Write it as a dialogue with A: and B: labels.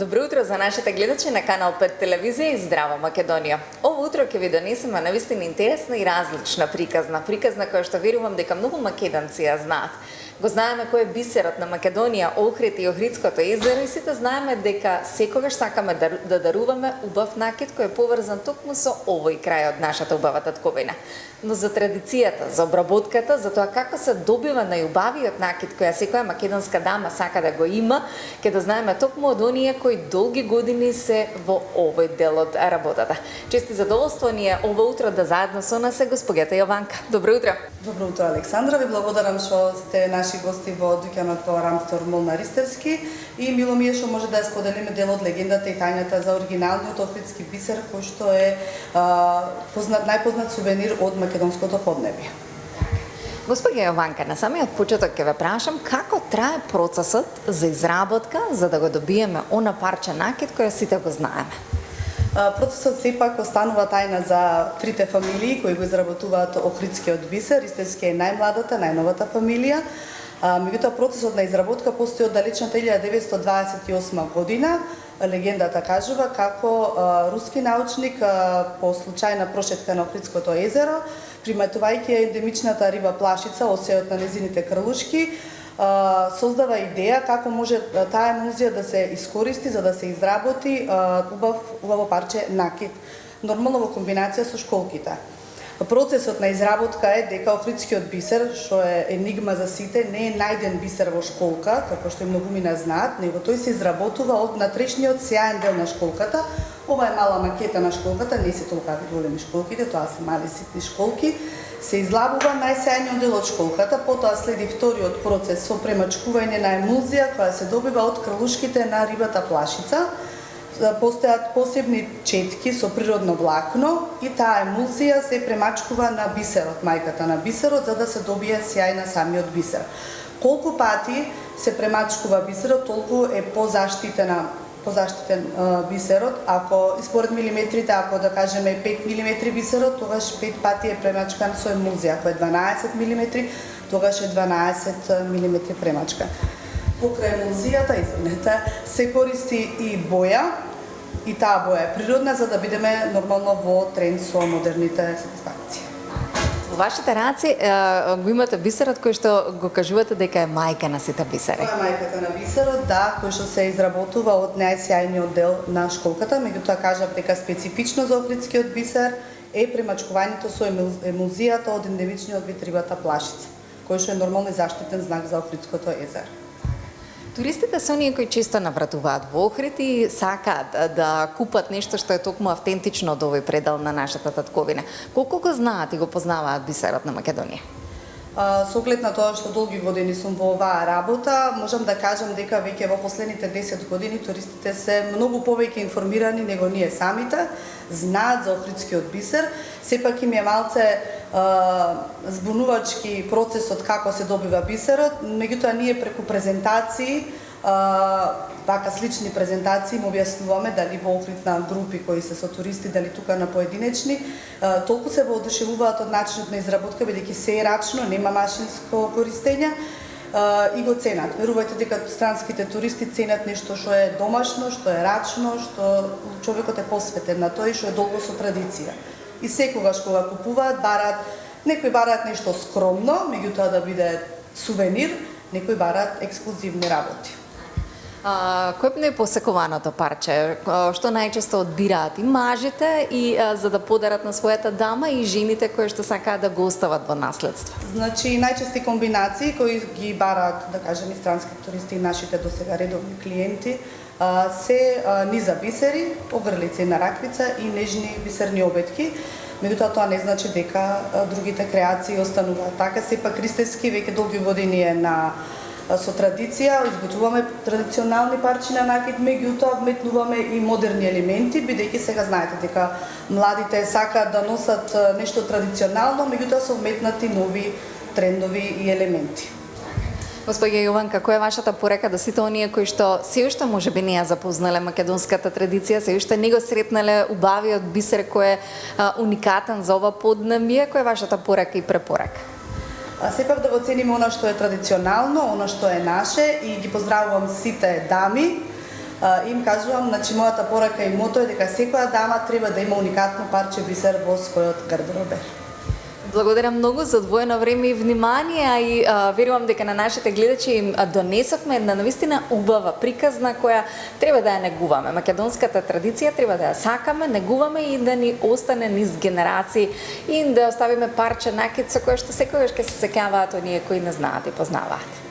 A: Добро утро за нашите гледачи на Канал 5 телевизија и Здрава Македонија. Ово утро ќе ви донесеме навистина интересна и различна приказна која што верувам дека многу македонци ја знаат. Го знаеме кој е бисерот на Македонија, Охрид и Охридското езеро, и сите знаеме дека секогаш сакаме да даруваме убав накид кој е поврзан токму со овој крај од нашата убава татковина. Но за традицијата, за обработката, за тоа како се добива најубавиот накид која секоја македонска дама сака да го има, ќе да знаеме токму од оние кои долги години се во овој дел од работата. Чести задоволство ни е ова утро да заедно со нас е госпоѓата Јованка. Добро утро.
B: Добро утро, Александра. Ви благодарам што сте наши гости во дуќанот по Рамстор Мол на Ристерски и мило ми е што може да ја споделиме дел од легендата и тајната за оригиналниот охридски бисер кој што е најпознат сувенир од македонското поднебје.
A: Господја Јованка, на самиот почеток ќе ве прашам како трае процесот за изработка за да го добиеме она парче накид кој сите го знаеме.
B: Процесот сепак останува тајна за трите фамилии кои го изработуваат охридскиот бисер. Ристерски е најмладата, најновата фамилија. Меѓутоа процесот на изработка постои од далечната 1928 година. Легендата кажува како руски научник по случајна прошетка на Охридското езеро, приматувајќи ендемичната риба плашица, осејот на незините крлушки, создава идеја како може таа емулзија да се искористи за да се изработи убаво парче накид, нормално во комбинација со школките. Процесот на изработка е дека охридскиот бисер, што е енигма за сите, не е најден бисер во школка, како што и многумина знаат, него тој се изработува од натрешниот сјаен дел на школката. Ова е мала макета на школката, не се толку големи школките, тоа се мали ситни школки. Се излабува најсјајниот дел од школката, потоа следи вториот процес со премачкување на емулзија која се добива од крлушките на рибата плашица. Постојат посебни четки со природно влакно и таа емулзија се премачкува на бисерот, мајката на бисерот, за да се добие сјај на самиот бисер. Колку пати се премачкува бисерот, толку е позаштитен бисерот. Ако според милиметрите, ако да кажеме 5 мм бисерот, тогаш 5 пати е премачкан со емулзија. Ако е 12 мм, тогаш е 12 мм премачкан. Покрај емулзијата, се користи и боја, и таа боја е природна, за да бидеме нормално во тренд со модерните сатисфакции.
A: Во вашите раци го имате бисерот кој што го кажувате дека е мајка на сите бисери.
B: Тоа е мајката на бисерот, да, кој што се изработува од најсјајниот дел на школката, меѓутоа кажав дека специфично за охридскиот бисер е премачкувањето со емулзијата од ендемичниот вид рибата плашица, кој што е нормално заштитен знак за Охридското езеро.
A: Туристите се оние кои често навратуваат во Охрид и сакаат да купат нешто што е токму автентично од овој предел на нашата татковина. Колку го знаат и го познаваат бисерот на Македонија?
B: Со оглед на тоа што долги години сум во оваа работа, можам да кажам дека веќе во последните 10 години туристите се многу повеќе информирани него ние самите, знаат за охридскиот бисер. Сепак им е малце збунувачки процесот како се добива бисерот, меѓутоа ние преку презентации, така слични презентации му објаснуваме дали во Охрид на групи кои се со туристи, дали тука на поединечни, толку се воодушевуваат од начинот на изработка, бидејќи се е рачно, нема машинско користење и го ценат. Верувајте дека странските туристи ценат нешто што е домашно, што е рачно, што човекот е посветен на тоа и што е долго со традиција. И секогаш кога купуваат, некои бараат нешто скромно, меѓутоа да биде сувенир, некои бараат ексклузивни работи.
A: Кој е посекуваното парче? Што најчесто одбираат и мажите и за да подарат на својата дама и жените кои што сакаат да го остават во наследство?
B: Значи најчести комбинации кои ги бараат, да кажеме, странски туристи и нашите досега редовни клиенти се низа бисери, огрлици на раквица и нежни бисерни обетки. Меѓутоа тоа не значи дека другите креации остануваат така. Сепак Ристерски веќе долги години е со традиција, изготвуваме традиционални парчи на накид, меѓутоа вметнуваме и модерни елементи, бидејќи сега знаете дека младите сакаат да носат нешто традиционално, меѓутоа се вметнати нови трендови и елементи.
A: Господја Јованка, која е вашата порека да сите оние кои што се уште можеби не ја запознале македонската традиција, се уште не го сретнале убавиот бисер кој е уникатен за ова поднебје, која е вашата порека и препорака?
B: Сепак да го цениме она што е традиционално, она што е наше и ги поздравувам сите дами Им кажувам, значи мојата порака и мото е дека секоја дама треба да има уникатно парче бисер во својот гардеробер.
A: Благодарам многу за одвоено време и внимание, а и верувам дека на нашите гледачи им донесовме една навистина убава приказна која треба да ја негуваме. Македонската традиција треба да ја сакаме, негуваме и да ни остане низ генерации и да оставиме парче накид со кое што секогаш ќе се сеќаваат оние кои не знаат и познаваат.